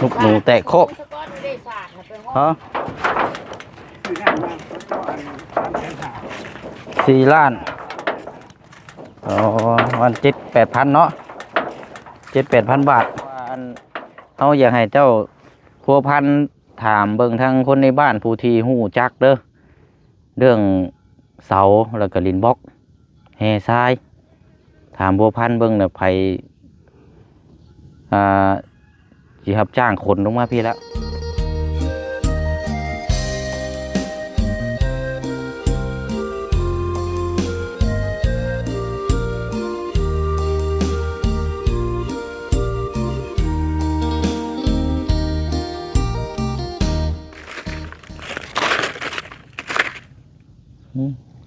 ทุบหนูแตกโคกฮะ4 ล้านอ๋อวัน7-8 พันเนาะ7-8 พันบาทเอาอยากให้เจ้าพัวพันถามเบิ่งทางคนในบ้านผู้ที่หู้จักเด้อเรื่องเสาแล้วก็ลินบล็อกแห่ทรายถามพัวพันเบิ่งน่ะไผสิรับจ้างคนลงมาพี่แล้ว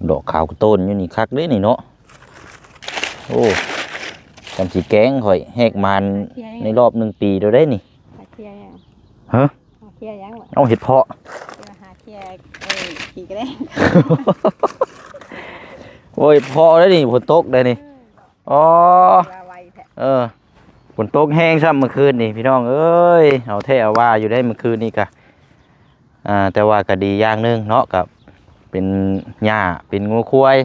ดอกขาวต้นอยู่นี่คักเด้นี่เนาะโอ้จำสีแกงข่อยแหกมันในรอบ1 ปีเดียวได้นี่ฮะเอาเห็ดเพาะโอ้ยเพาะได้นี่ฝนตกได้นี่อ๋อฝนตกแห้งซ้ำเมื่อคืนนี่พี่น้องเอ้ยเอาแท้ว่าอยู่ได้เมื่อคืนนี่กะแต่ว่าก็ดีอย่างนึงเนาะกับเป็นหญ้าเป็นงูควาย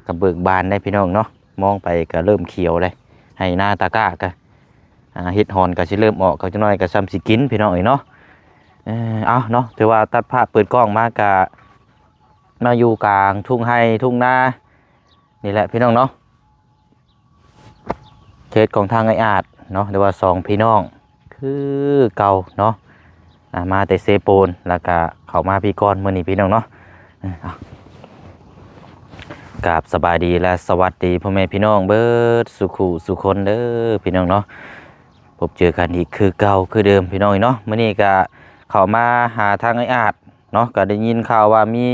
กับเบิกบานได้พี่น้องเนาะมองไปก็เริ่มเขียวเลยให้หน้าตาก้าก็เห็ดหอนก็สิเริ่มออกก็จะน้อยก็ซ้ำสิกินพี่น้องเนาะเอาเนาะถือว่าตัดภาพเปิดกล้องมาอยู่กลางทุ่งไร่ทุ่งนานี่แหละพี่น้องเนาะเขตของทางไออาดเนาะเรียกว่า2 พี่น้องคือเก่าเนาะมาแต่เซโปนแล้วก็เข้ามาพี่ก้อนมื้อนี้พี่น้องเนาะกราบสบายดีและสวัสดีพ่อแม่พี่น้องเบิดสุขุสุคนเด้อพี่น้องเนาะพบเจอกันอีกคือเก่าคือเดิมพี่น้องเนาะมื้อนี้ก็เข้ามาหาทางไออาดเนาะก็ได้ยินข่าวว่ามี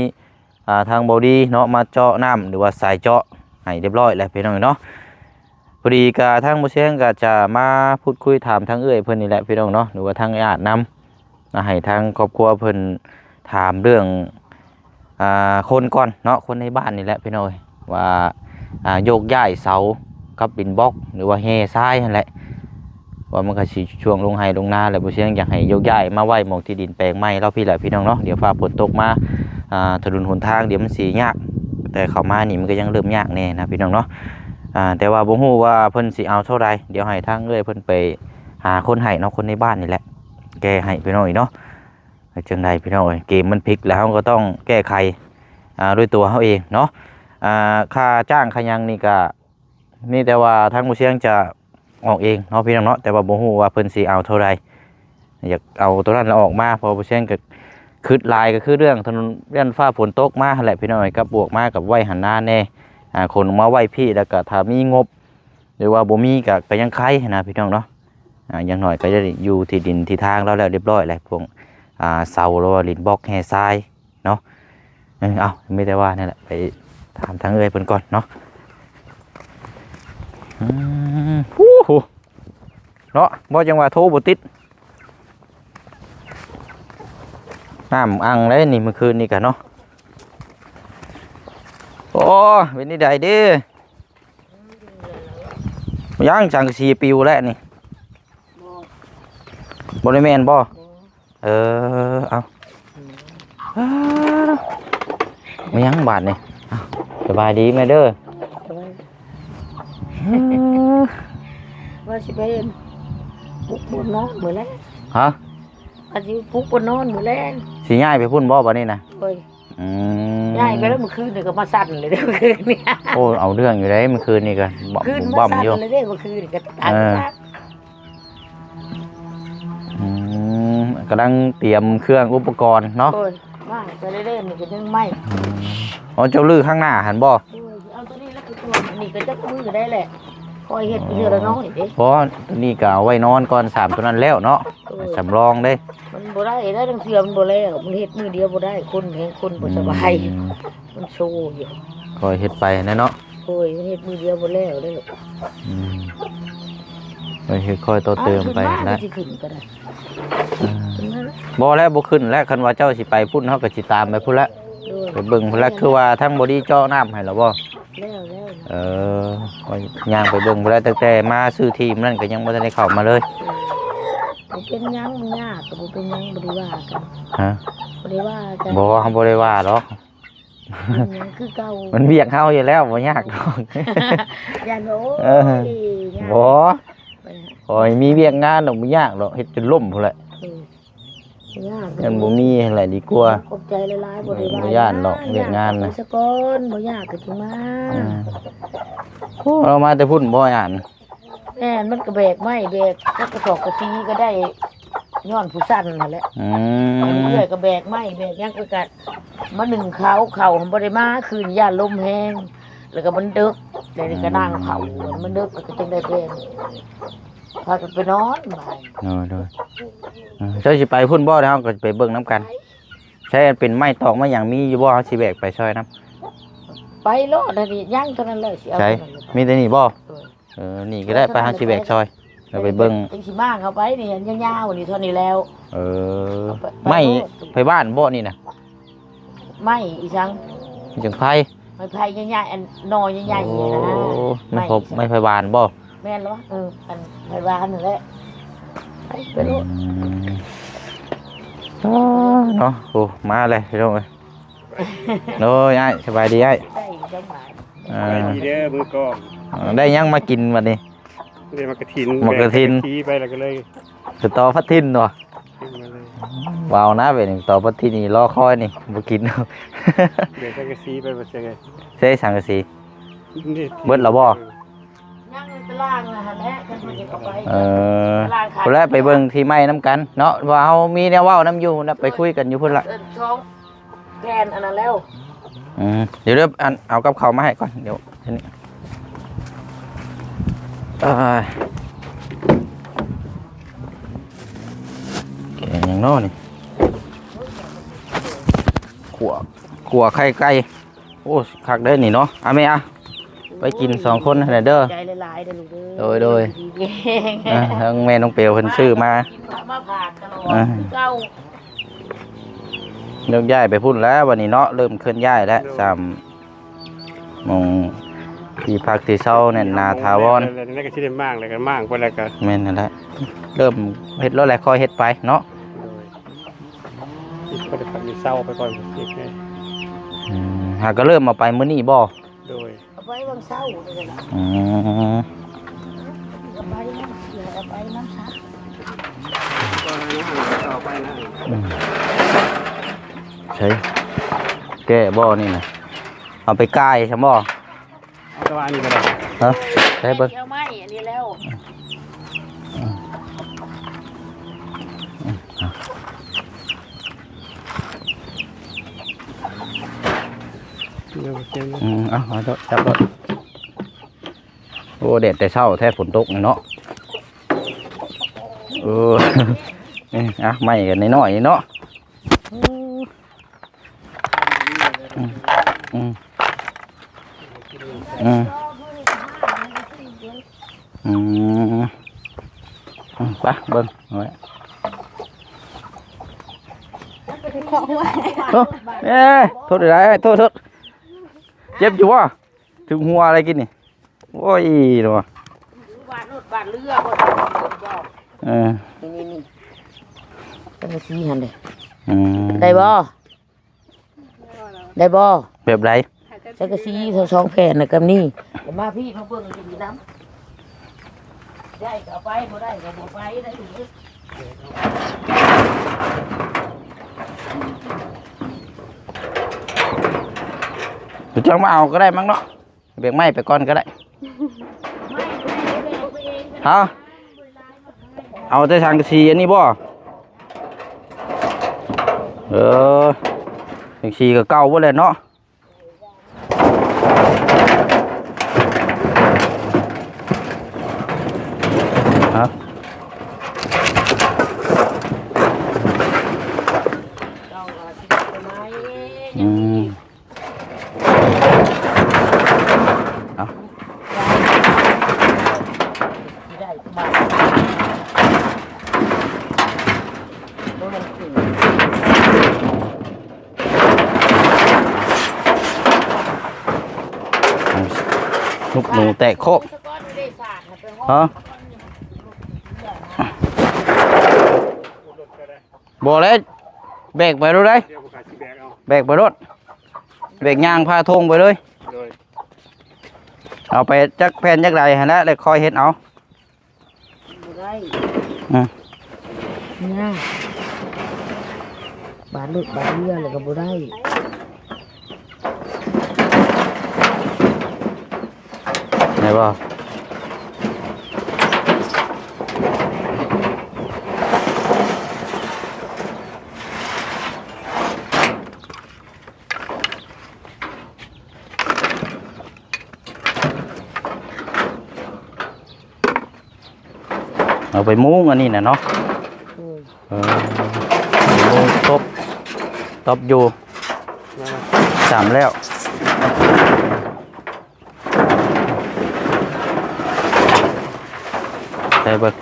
ทางบอดี้เนาะมาเจาะน้ำหรือว่าสายเจาะให้เรียบร้อยแล้วพี่น้องเนาะพอดีก็ทางบ่เชียงก็จะมาพูดคุยถามทางเอื้อยเพิ่นนี่แหละพี่น้องเนาะหรือว่าทางไออาดนำให้ทางครอบครัวเพิ่นถามเรื่องคนก่อนเนาะคนในบ้านนี่แหละพี่น้อยว่าโยกย้ายเสากับดินบล็อกหรือว่าแห่ทรายนั่นแหละว่ามันก็สิช่วงลงไห้ลงนาแล้วบ่เชียงอยากให้โยกย้ายมาไว้หม่องที่ดินแปลงใหม่แล้วพี่แหละพี่น้องเนาะเดี๋ยวฟ้าฝนตกมาถนนหนทางเดี๋ยวมันสิยากแต่เข้ามานี่มันก็ยังเริ่มยากแน่นะพี่น้องเนาะแต่ว่าบ่ฮู้ว่าเพิ่นสิเอาเท่าใดเดี๋ยวให้ทางเอ้ยเพิ่นไปหาคนให้เนาะคนในบ้านนี่แหละแก้ให้พี่น้อยเนาะจังใดพี่น้องเกมมันพลิกแล้วเราก็ต้องแก้ไขด้วยตัวเขาเองเนาะค่าจ้างค่ายังนี่ก็มีแต่ว่าทางผู้เชี่ยวจะออกเองเนาะพี่น้องเนาะแต่ว่าบ่ฮู้ว่าเพิ่นสิเอาเท่าไรอยากเอาตัวนั้นออกมาพอผู้เชี่ยวก็คืดลายก็คือเรื่องถนนเรื่องฟ้าฝนตกมาแหละพี่น้องกับบวกมากับไว้หันหน้าแน่คนมาไว้พี่แล้วก็ถ้ามีงบหรือว่าบ่มีก็ยังไข่นะพี่น้องเนาะอย่างหน่อยก็จะอยู่ที่ดินที่ทางแล้วเรียบร้อยแล้วพวกเสาหรือว่าลินบล็อกแห่ทรายเนาะเอาไม่ได้ว่านี่แหละไปถามทางเอ้ยเพิ่นก่อนเนาะเนาะบ่จังว่าโทรบ่ติดน้ำอังเลยนี่เมื่อคืนนี่กันเนาะโอ้เป็นนี่ใดเด้ยังจังสีปิวแล้วนี่บ่ได้แม่นบ่เอาไม่ยั้งบาทนี่สบายดีไหมเด้อว่าสิเป็นปุ๊บบนนอนเหมือนแล้วฮะว่าสิปุ๊บบนนอนเหมือนแล้วสิง่ายไปพุ่นบ่บ่นี่นะเฮ้ยง่ายไปแล้วเมื่อคืนนี่ก็มาสั่นเลยเด้อเมื่อคืนนี่โอ้เอาเรื่องอยู่ได้เมื่อคืนนี่ก็บ่มอยู่เลยเด้อเมื่อคืนนี่ก็ตายกำลังเตรียมเครื่องอุปกรณ์เนาะว่าไปเรื่อยๆนี่ก็ยังไม่เจ้าลือข้างหน้าหันบ่เอาตัวนี้แล้วคือตัวนี่ก็จะมือได้แหละคอยเฮ็ดเรือละน้อยเด้เพราะตัวนี้ก็เอาไว้นอนก่อน3ตัวนั้นแล้วเนาะสำรองเด้มันบ่ได้ได้ทั้งเทื่อมันบ่แล้วมันเฮ็ดมือเดียวบ่ได้คนแฮงคนบ่สบายมันโชว์อยู่คอยเฮ็ดไปนะเนาะโอ้ยมันเฮ็ดมือเดียวบ่แล้วเด้ไปเฮ็ดคอยต่อเติมไปนะสิขึ้นก็ได้บ่แล้วบ่ขึ้นแล้วคันว่าเจ้าสิไปพุ่นเฮาก็สิตามไปพุ่นละไปเบิ่งพุ่นละคือว่าทั้งบ่ดีเจาะน้ำให้แล้วบ่แล้วก็ย่างไปเบิ่งพุ่นละตั้งแต่มาซื้อทีมนั่นก็ยังบ่ทันได้เข้ามาเลย บ่เป็นหยังมันยากก็บ่เป็นหยังบ่ได้ว่ากัน ฮะ บ่ได้ว่ากัน บ่เฮาบ่ได้ว่าหรอก เป็นหยังคือเก่า มันเวียกเฮาอยู่แล้วบ่ยากดอก อย่าโน้ เออ บ่ขอให้มีเวียกงานดอกบ่ยากดอกเฮ็ดจนล่มพุ่นแหละ ยาก งั้นบ่มีแหละดีกว่า ขอบใจหลายๆบ่ได้ว่า บ่ย้านดอกเวียกงานน่ะ สะก่อนบ่ยากก็สิมา โอ้เรามาแต่พุ่นบ่อ่าน แม่นมันก็แบกไม้แบกถ้ากระสอบกระซีก็ได้ย้อนผู้สั้นนั่นแหละ อื เรื่ ม อยก็แบกไม้แบกหยังก็กัดมาหนึ่งเขามันบ่ได้มาคืนย่านลมแห้งแล้วก็มันดึกแล้วนี่ก็นั่งเผามันดึกแล้วก็จึงได้เป็นพากันไปนอนบ่าย โดยเจ้าสิไปพุ่นบ่เฮาก็ไปเบิ่งนํกันใช้อันเป็นไม้ตอกมาหยังมีอยู่บ่เฮาสิแบกไปซอยนํ ไปโลดอันนี้ย่างเท่านั้นเลยสิเอา ใช่ เท่านั้นเลย มีแต่นี่บ่ เออ นี่ก็ได้ไปหาสิแบกซอยเราไปเบิ่ง จังสิมากเขาไปนี่เห็นยาวๆนี่เท่านี้แล้ว เออไม่ไปบ้านบ่นี่น่ะ ไม่อีสัง มีจังไผ ไม่ไผ่ใหญ่ๆอันนอใหญ่ๆนี่นะ ไม่พบไม่ไปบ้านบ่ แม่นเหรออันไผ่วานนั่นแหละไปโลด อ๋อเนาะโอ้มาเลยพี่น้องเอ้ยโอ้ยอ้ายสบายดีอ้าย ได้จังหวะ ไปดีเด้อมือกล้อง ได้ยังมากินวันนี้ เรียกมากระถิน มากระถิน แบกไปแล้วก็เลย สตอพัดทินเนาะ ขึ้นมาเลย ว้าวนะเป็นต่อพัดทินนี่รอคอยนี่บ่กิน เดี๋ยวสังกะสีไปบ่ใช่ไง ใส่สังกะสี นี่ เบิดแล้วบ่ นั่งในตารางนะฮะแท้กันมันจะเข้าไป เพุ่นแหละไปเบิ่งที่ไม้น้ำกันเนาะว่าเฮามีแนวเว้าน้ำอยู่นะไปคุยกันอยู่พุ่นละ ช่องแกนอันนั้นแล้ว เดี๋ยวอันเอากับเขาวมาให้ก่อนเดี๋ยวทีนี้แกงอย่างน้อนี่ขัวไข่ไก่โอ้คักได้นี่เนาะเอาไหมอ่ะไปกิน2 คนให้เด้อ ใจหลายๆเด้อลูกเด้อ โดย ทั้งแม่น้องเปียวเพิ่นซื้อมา มาผ่านตลอดคือเก่า เริ่มย้ายไปพุ่นแล้ววันนี้เนาะเริ่มเคลื่อนย้ายแล้ว3 โมงที่พักที่เช้าเนี่ยนาทาวอน แล้วนี่ก็สิได้มากเลยกันมากไปแล้วก็ แม่นนั่นแหละเริ่มเฮ็ดแล้วแหละค่อยเฮ็ดไปเนาะ โดยที่ก็ได้พักมีเศร้าไปก่อนอีกไง หากก็เริ่มมาไปมื้อนี้บ่ โดย เอาไปวันเสาร์นี่แหละ อืม เอาไปน้ำเสือเอาไปน้ำซัก ต่อไปนะ ใช่แก้บ่นี่น่ะเอาไปกายใช่บ่ เอาตะวันนี้ก็ได้ ฮะได้เบิ่ง เอาไม้อันนี้แล้ว เดี๋ยวเจอนะ เอาเถอะจับรถโอ้แดดแต่เช้าแท้ฝนตกเนาะไม่กันน้อยๆเนาะไปเบิ่งเอาไว้โทษอะไรโทษเจ็บอยู่วะถึงหัวอะไรกินนี่โอ้ยเนาะ บาดรถบาดเรือบ่นี่เป็นสีหันเด้ได้บ่ได้บ่ แบบไร สักกะสีสองแผ่นน่ะกับนี่มาพี่มาเบิ่งกินน้ำได้ก็ไปบ่ได้ก็บ่ไปได้ถึง เดี๋ยวจะมาเอาก็ได้มั้งเนาะเบียกไม้ไปก่อนก็ได้เอาแต่ทางกระสีอันนี้บ่ทางสีก็เก่าบ่เลยเนาะฮะนุกหนูแตกโคกฮะ บ่เลยแบกไปรถได้ เดี๋ยวผมขายสิแบกเอา แบกไปรถแบกยางพาทงไปเลย โดย เอาไปจักแผ่นจักใดหั่นแหละแล้วคอยเฮ็ดเอา บ่ได้ อืม เนี่ยบาดลึกบาดเลือเลยก็บ่ได้ ไหนบ่เอาไปมุ้งอันนี้น่ะเนาะ มุ้งตบอยู่ มา สามแล้วใส่เบิก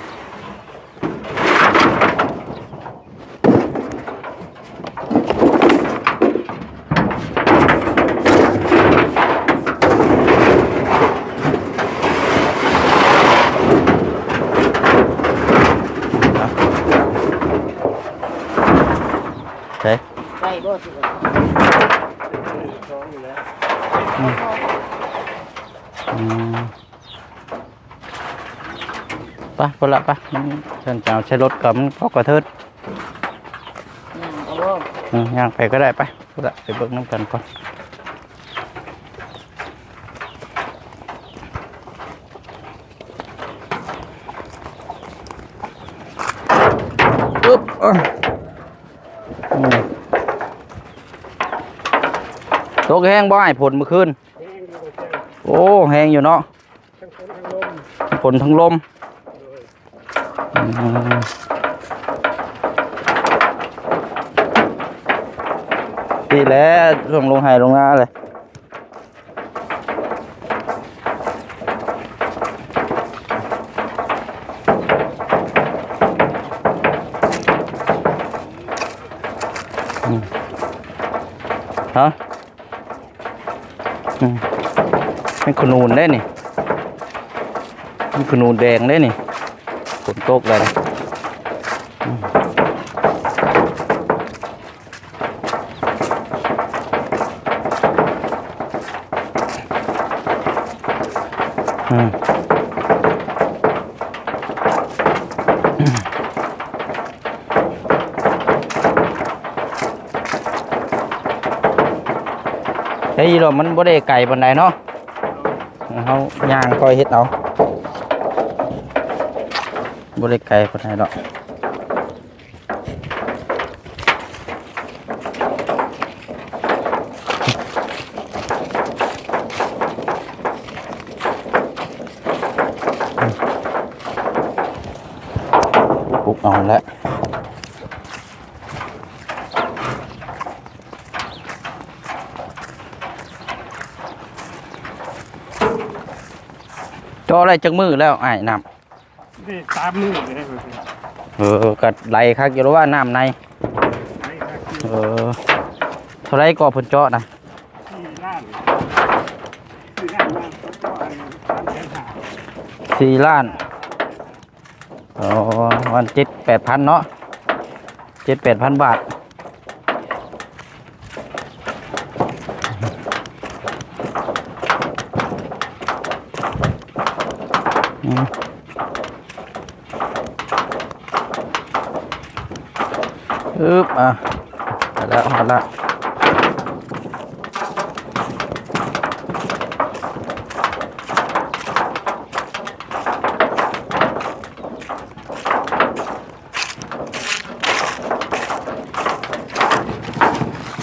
ใช่ ไปบ่สิ ท้องอยู่แล้ว ไปพอละไปมันฉันจะเอาใช้รถกับมันก็กระเทิด เอาบ่ ย่างไปก็ได้ไปพอละไปเบิกน้ำกันก่อนปึ๊บตกแห้งบ่ไอ้ผลเมื่อคืน แห้งดีกว่าเจ้า โอ้แห้งอยู่เนาะ ทั้งฝนทั้งลมผลทั้งลม โดย ดีแล้วส่งลงไห้ลงนาเลยฮะเป็นขนูนได้นี่เป็นขนูนแดงได้นี่ฝนตกเลยไอ้ยี่หรอมันบ่ได้ไก่ปานใดเนาะเขาย่างคอยเฮ็ดเอาบ่ได้ไก่ปานใดดอกปุ๊บเอาแล้วจออะไรจักมือแล้วไอ้น้ำ นี่ตามมือเลย กัดไหลคักอยู่แล้วว่าน้ำในเท่าไรก็เพิ่นเจาะนะ 4 ล้าน4 ล้านวัน7-8,000เนาะ7-8,000 บาทเอาละ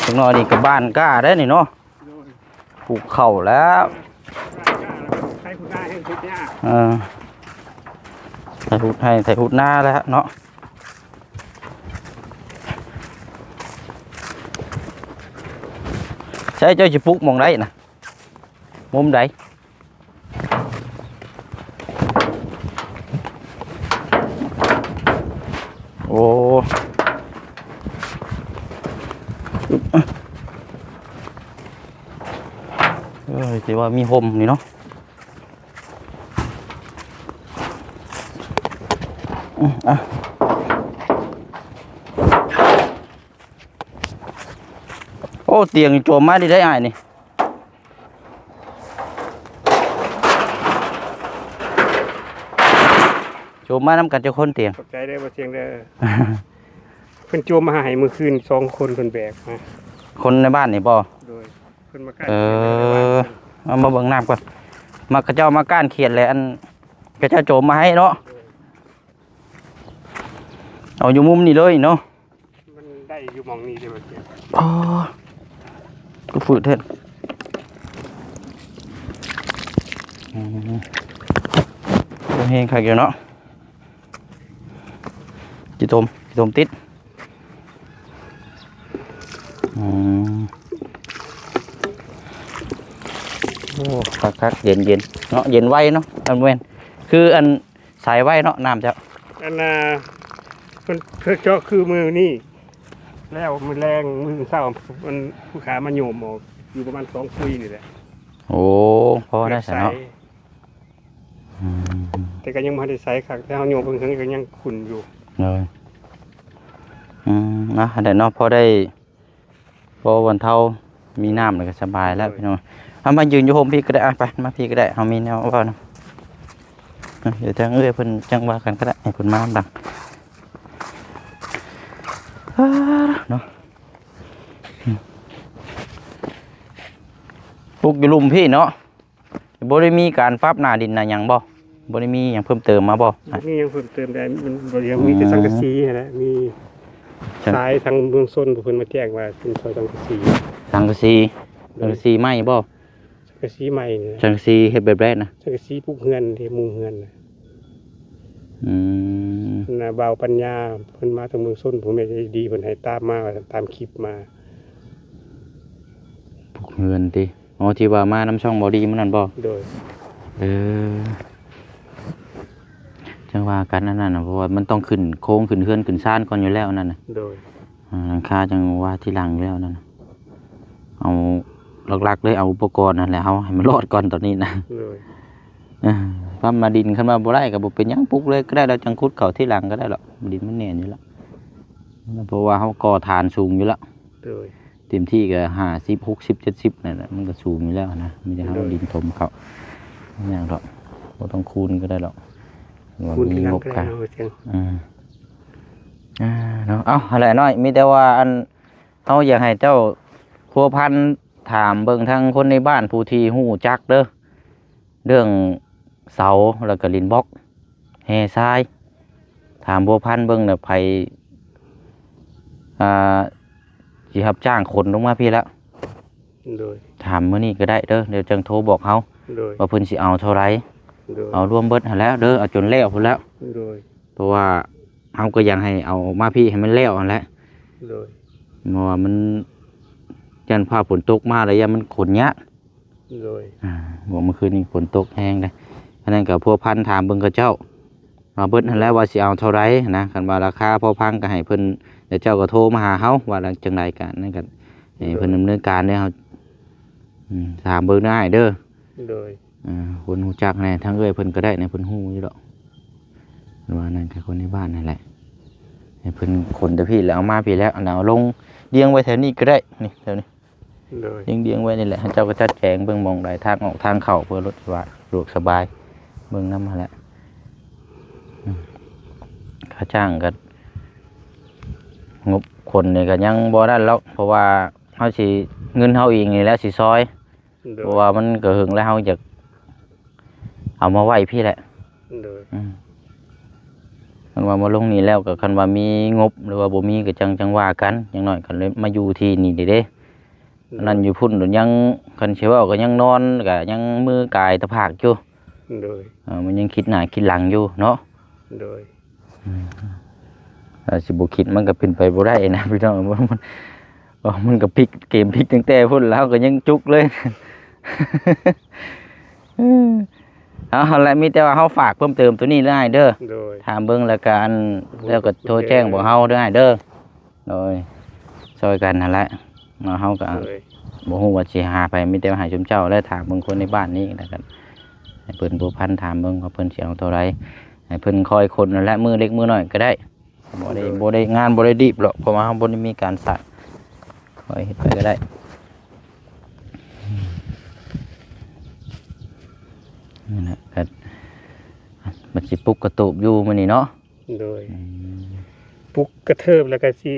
ตรงนอนี่กับบ้านกล้าได้นี่เนาะปลูกเข่าแล้ว ใครคุณได้ให้ทุกอย่าง ใส่หุดหน้าแล้วเนาะใช่เจ้าจะปลูกมองได้นะมุมใดโอ้แต่ว่ามีห่มนี่เนาะ เตียงโจมมาดิได้อ้ายนี่โจมมานำกันเจ้าคนเตียง ขอบใจได้บ่เสียงเด้อ เพิ่นโจมมาให้มื้อคืน2คนเพิ่นแบกมา คนในบ้านนี่บ่ โดยเพิ่นมาใกล้ เอามาเบิ่งน้ำก่อนมากระเจ้ามาก้านเขียนแหละอันกระเจ้าโจมมาให้เนาะเอาอยู่มุมนี้เลยเนาะ มันได้อยู่หม่องนี้เด้อบ่เสียง อ๋อก็ฝืดเถิดเฮงขักอยู่เนาะจีตมติดโอ้คักเย็นเนาะเย็นไว้เนาะอันเว้นคืออันสายไว้เนาะน้ำเจ้า อันน่ะเพิ่นเจาะคือมือนี่แล้วมือแรงมือเช้ามันผู้ขามาโยมออกอยู่ประมาณ2คุยนี่แหละ โอ้พอได้สิเนาะ แต่ก็ยังบ่ได้ใส่คักแต่เฮาโยมเพิ่นก็ยังขุ่นอยู่ เลยนะแต่เนาะพอได้พอวันเท่ามีน้ำเลยก็สบายแล้วพี่น้องเอามายืนอยู่โฮมพี่ก็ได้ไปมาพี่ก็ได้เอามีแนวว่าเนาะเดี๋ยวจังเพิ่นจังว่ากันก็ได้ให้เพิ่นมาดังเนาะปลูกอยู่ลุมพี่เนาะบ่ได้มีการปรับหน้าดินน่ะหยังบ่ได้มีหยังเพิ่มเติมมาบ่ นี่ยังเพิ่มเติมได้มันบ่ยังมีแต่สังกะสีนั่นแหละมีสายทางเมืองซนเพิ่นมาแจ้งว่าเป็นซอยสังกะสี สังกะสีไหม้บ่ สังกะสีใหม่นี่ สังกะสีเฮ็ดแบบแรกนะ สังกะสีปลูกเฮือนที่มุงเฮือนน่ะน่ะบ่าวปัญญาเพิ่นมาทางเมืองซนผมไม่ได้ดีเพิ่นให้ตามมาตามคลิปมา ปลูกเฮือนติอ๋อที่ว่ามาน้ำช่องบ่ดีมันนั่นบ่ โดย จังว่ากันนั่นน่ะเพราะว่ามันต้องขึ้นโค้งขึ้นเฮือนขึ้นซ่านก่อนอยู่แล้วนั่นน่ะ โดย หลังคาจังว่าที่หลังอยู่แล้วนั่นน่ะเอาหลักๆเลยเอาอุปกรณ์นั่นแหละเอาให้มันรอดก่อนตอนนี้นะ โดย ปั๊มมาดินขึ้นมาบ่ได้ก็บ่เป็นหยังปลูกเลยก็ได้แล้วจังขุดเข้าที่หลังก็ได้หรอกดินมันแน่นอยู่แล้วเพราะว่าเฮาก่อฐานสูงอยู่แล้ว โดย เต็มที่ก็50 60 70นั่นแหละมันก็สูงอยู่แล้วนะไม่ได้เฮาดินถมเข้าไม่หยังหรอกบ่ต้องคูณก็ได้หรอก คุณที่หลังก็ได้เนาะเสียง เนาะเอาอะไรน้อยมีแต่ว่าอันเฮาอยากให้เจ้าพัวพันถามเบิ่งทางคนในบ้านผู้ที่ฮู้จักเด้อเรื่องเสาแล้วก็ลินบล็อกแห่ทรายถามพัวพันเบิ่งน่ะไผสิรับจ้างขนลงมาพี่แล้ว โดย ถามมื้อนี้ก็ได้เด้อเดี๋ยวจังโทรบอกเฮา โดย ว่าเพิ่นสิเอาเท่าไหร่ โดย เอารวมเบิดหั่นแล้วเด้อเอาจนแล้วพุ่นแล้ว โดย เพราะว่าเฮาก็อยากให้เอามาพี่ให้มันแล้วนั่นแหละ โดย เพราะว่ามันยันพาฝนตกมาแล้วยันมันขนยาก โดย บอกเมื่อคืนนี้ฝนตกแห้งเลยเพราะนั้นกับพวกพันถามเบิ่งกับเจ้ามาเบิ้นั่นแหล้วว่าสิเอาเท่าไรนะคันว่าราคาพอพังก็ให้เพิ่นเดี๋ยวเจ้าก็โทรมาหาเฮาว่าจังไดกันนั่นกันให้เพิ่นดำเนินการเด้อเฮาถามเบิ่งได้เด้อ โดย คนฮู้จักแน่ทั้งเอ้ยเพิ่นก็ได้ในเพิ่นฮู้อยู่ดอกว่านั่นคือคนในบ้านนั่นแหละให้เพิ่นขนแต่พี่แล้วเอามาพี่แล้วเอาลงเลี้ยงไว้แถวนี้ก็ได้นี่แถวนี้ โดย เลี้ยงไว้นี่แหละเจ้าก็จัดแจงเบิ่งมองได้ทางออกทางเข้าเพื่อรถว่าสะดวกสบายเบิ่งนำมาแล้วค่าจ้างก็งบคนนี่ก็ยังบ่ได้แล้วเพราะว่าเฮาสิเงินเฮาเองนี่แหละสิซอย โด เพ ย ราะว่ามันก็หึงแล้วเฮาอยากเอามาไว้พี่แหละ โดย คันว่ามาลงนี่แล้วก็คันว่ามีงบหรือว่าบ่มีก็จังว่ากันอย่างน้อยก็เลยมาอยู่ที่นี่เด้นั่นอยู่พุ่นยังคันสิเว้าก็ยังนอนก็ยังมือกายตะภาคอยู่ โดย มันยังคิดหน้าคิดหลังอยู่เนาะ โดย สิบ่คิดมันก็เป็นไปบ่ได้นะพี่น้องมันก็พลิกเกมพลิกตั้งแต่พุ่นแล้วก็ยังจุกเลยเอาละมีแต่ว่าเฮาฝากเพิ่มเติมตัวนี้ได้เด้อ โดย ถามเบิ่งแล้วกันแล้วก็โทรแจ้งบอกเฮาได้เด้อโดยช่วยกันนั่นแหละเฮาก็ โดย บ่ฮู้ว่าสิหาไปมีแต่ว่าให้ชุมเจ้าแล้วถามเบิ่งคนในบ้านนี้แล้วกันให้เพิ่นผู้พันถามเบิ่งว่าเพิ่นสิเอาเท่าไหร่ให้เพิ่นคอยคนนั่นแหละมือเล็กมือน้อยก็ได้บ่ได้งานบ่ได้ดิบหรอกเพราะว่าเฮาบ่ได้มีการสะคอยเฮ็ดไปก็ได้ นั่นแหละก็มันสิปลุกกระตูบอยู่มื้อนี้เนาะ โดยปลุกกระเทิบแล้วก็สิ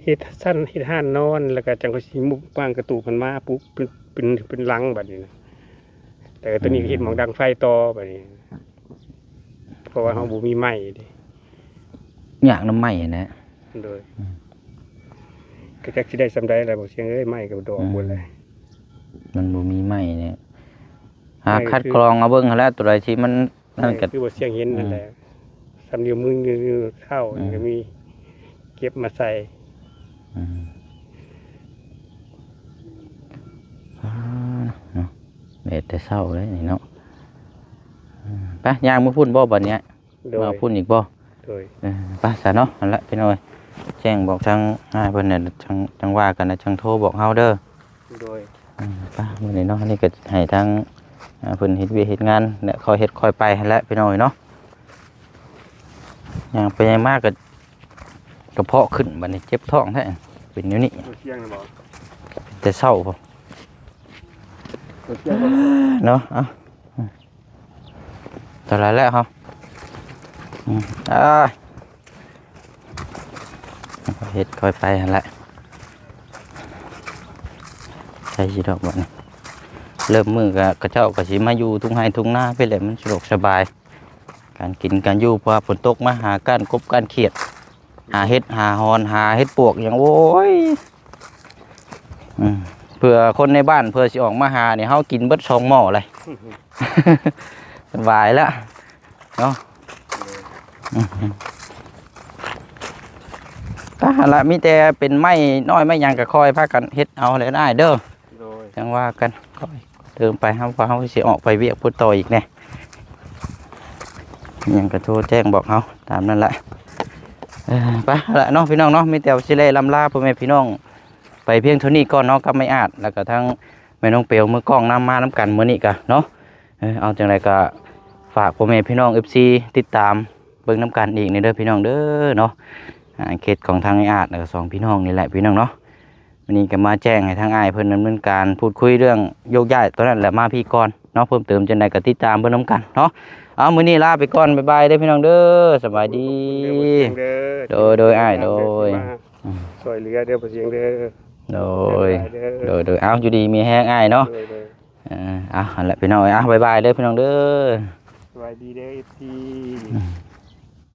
เฮ็ดสั้นเฮ็ดห่านนอนแล้วก็จังก็สิมุกวางกระตูมันมาปลุกเป็นหลังบัดนี้นะแต่ตัวนี้ก็เฮ็ดหมองดังไฟต่อบัดนี้เพราะว่าเฮาบ่มีไม้เด้ อยากน้ำไหม้นะ โดยก็จักสิได้สำได้แล้วบ่เสียงเอ้ยไม้ก็ดอกหมดเลย มันบ่มีไหม้เนี่ยหา ไหม้ คัด คือ กรองเอาเบิ่งหั้นแหล้วตัวใดที่มันนั่นก็ คือบ่เสียงเห็นนั่นแหละสำเนียงมือนิ้วเท้านี่ก็มีเก็บมาใส่ อืมเนาะเบ็ดแต่เศร้าเลยนี่เนาะไปย่างมือพุ่นบ่บัดเนี้ย โดย มาพุ่นอีกบ่ โดย ไปซะเนาะนั่นแหละพี่น้อยแจ้งบอกทางเพิ่นเนี่ยจังว่ากันนะจังโทรบอกเฮาเด้อ โดย ไปมื้อนี้เนาะอันนี้ก็ให้ทางเพิ่นเฮ็ดเวียกเฮ็ดงานและคอยเฮ็ดคอยไปหั่นแหละพี่น้อยเนาะย่างไปย่างมากก็กระเพาะขึ้นบัดนี้เจ็บท้องแท้เป็นอยู่นี่ บ่เสียงน่ะบ่ แต่เศร้าพอ บ่เสียงบ่ เนาะเอาเท่าไรแล้วครับเฮ็ดค่อยไปหั่นแหละใช่สิดอกบัดนี้เริ่มมือก็เจ้าก็สิมาอยู่ทุ่งไร่ทุ่งนาไปเลยมันสะดวกสบาย การกินการอยู่เพราะว่าฝนตกมาหาก้านกบก้านเขียด หาเห็ดหาหอนหาเห็ดปวกอย่างโอ้ยเพื่อคนในบ้านเพื่อสิออกมาหาเนี่ยเฮากินเบิด2หม้อเลย สบายแล้วเนาะถ้าหนละมีแต่เป็นไม้น้อยไม้หยังก็คอยพากันเฮ็ดเอาเลยได้เด้อ โดย จังว่ากันค่อยเดินไปครับว่าเฮาสิออกไปเวียกพูดต่ออีกแน่หยังก็โทรแจ้งบอกเฮาตามนั้นแหละไปละเนาะพี่น้องเนาะมีแต่สิได้ลำลาพ่อแม่พี่น้องไปเพียงเท่านี้ก่อนเนาะก็ไม่อาจแล้วก็ทั้งแม่น้องเปียวมือกล้องน้ำมาน้ำกันมื้อนี้ก็เนาะเอาจังไรก็ฝากพ่อแม่พี่น้อง FC ติดตามเบิ่งน้ำกันอีกในเด้อพี่น้องเด้อเนาะเขตของทางไอ้อาจแล้วก็สองพี่น้องนี่แหละพี่น้องเนาะวันนี้ก็มาแจ้งให้ทางอ้ายเพิ่นดำเนินการพูดคุยเรื่องโยกย้ายตอนนั้นแหละมาพี่ก่อนเนาะเพิ่มเติมจังไดก็ติดตามเบิ่งน้ำกันเนาะเอามื้อนี้ลาไปก่อนบ๊ายบายเด้อพี่น้องเด้อสบายดี โดยอ้ายโดย ช่วยเหลือเด้อบ่เสียงเด้อ โดยเอาอยู่ดีมีแห้งอ้ายเนาะ โดย เอาหั่นแหละพี่น้องบ๊ายบายเด้อพี่น้องเด้อ สวัสดีเด้อ FC